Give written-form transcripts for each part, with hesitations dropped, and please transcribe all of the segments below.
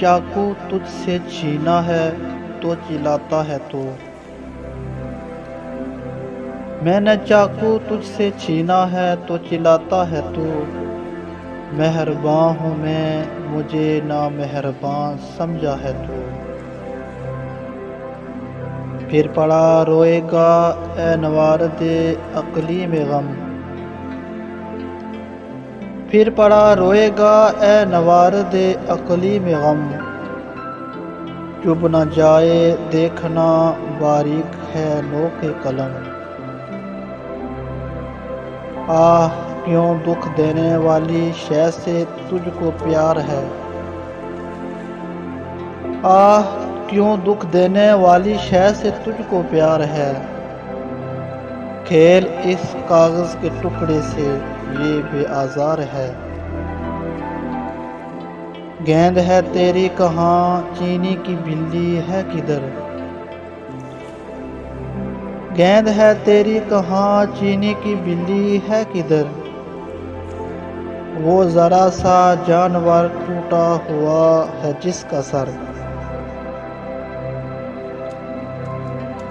چاقو تجھ سے چھینا ہے تو چلاتا ہے تو، میں نے چاقو تجھ سے چھینا ہے تو چلاتا ہے تو، مہرباں ہوں میں مجھے نامہرباں سمجھا ہے تو، پھر پڑا روئے گا اے نوارد اقلیم غم، پھر پڑا روئے گا اے نوارد اقلیم غم، چب نہ جائے دیکھنا باریک ہے نوک قلم، آہ کیوں دکھ دینے والی شے سے تجھ کو پیار ہے، آہ کیوں دکھ دینے والی شے سے تجھ کو پیار ہے، کھیل اس کاغذ کے ٹکڑے سے یہ بے آزار ہے، گیند ہے تیری کہاں چینی کی بلی ہے کدھر، گیند ہے تیری کہاں چینی کی بلی ہے کدھر، وہ ذرا سا جانور ٹوٹا ہوا ہے جس کا سر،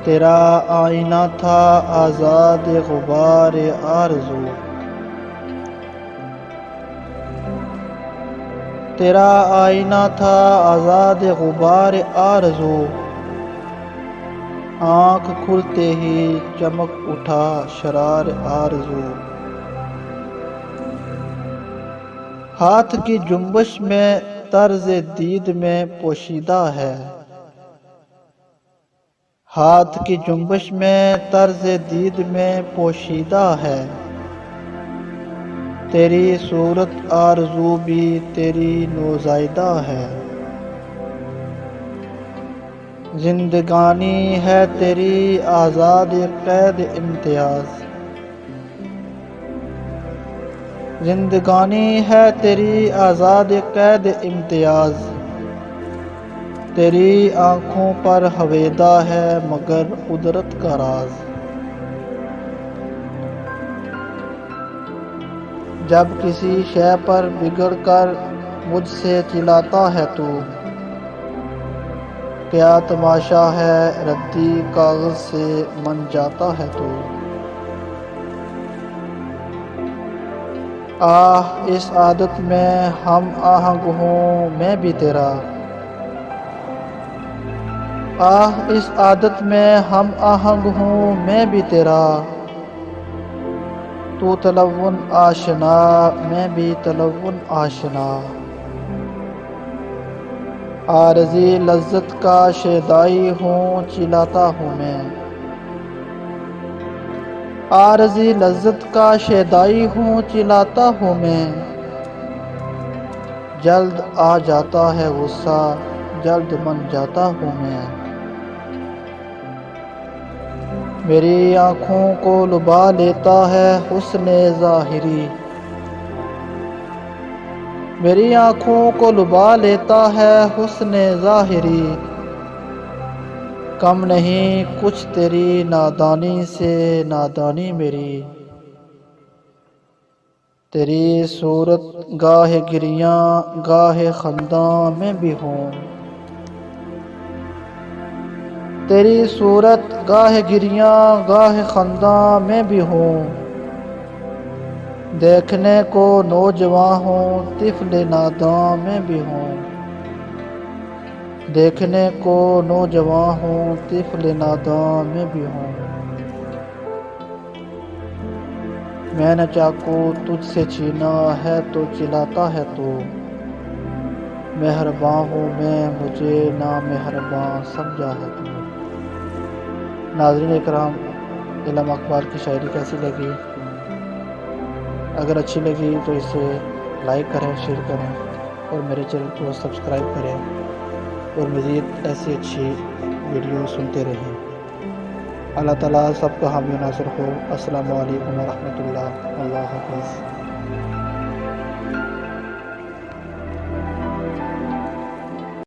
تیرا آئینہ تھا آزاد غبار آرزو، تیرا آئینہ تھا آزاد غبار آرزو، آنکھ کھلتے ہی چمک اٹھا شرار آرزو، ہاتھ کی جنبش میں طرز دید میں پوشیدہ ہے، ہاتھ کی جنبش میں طرز دید میں پوشیدہ ہے، تیری صورت آرزو بھی تیری نوزائیدہ ہے، زندگانی ہے تیری آزاد قید امتیاز، زندگانی ہے تیری آزاد قید امتیاز، تیری آنکھوں پر ہویدا ہے مگر قدرت کا راز، جب کسی شے پر بگڑ کر مجھ سے چلاتا ہے تو، کیا تماشا ہے ردی کاغذ سے من جاتا ہے تو، آہ اس عادت میں ہم آہنگ ہوں میں بھی تیرا، آہ اس عادت میں ہم آہنگ ہوں میں بھی تیرا، تو تلون آشنا میں بھی تلون آشنا، عارضی لذت کا شیدائی ہوں چلاتا ہوں میں، عارضی لذت کا شیدائی ہوں چلاتا ہوں میں، جلد آ جاتا ہے غصہ جلد من جاتا ہوں میں، میری آنکھوں کو لبھا لیتا ہے حسن ظاہری، میری آنکھوں کو لبھا لیتا ہے حسن ظاہری، کم نہیں کچھ تیری نادانی سے نادانی میری، تیری صورت گاہ گریاں گاہ خنداں میں بھی ہوں، تیری صورت گاہ گریاں گاہ خنداں میں بھی ہوں، دیکھنے کو نوجواں ہوں طفل ناداں میں بھی ہوں، دیکھنے کو نوجواں ہوں طفل ناداں میں بھی ہوں، میں نے چاقو تجھ سے چھینا ہے تو چلاتا ہے تو، مہرباں ہوں میں مجھے نامہرباں سمجھا ہے تو۔ ناظرین اکرام، علم اقبال کی شاعری کیسی لگی؟ اگر اچھی لگی تو اسے لائک کریں، شیئر کریں اور میرے چینل کو سبسکرائب کریں اور مزید ایسی اچھی ویڈیو سنتے رہیں۔ اللہ تعالیٰ سب کا حامی و ناصر ہو۔ السلام علیکم ورحمۃ اللہ، اللہ حافظ۔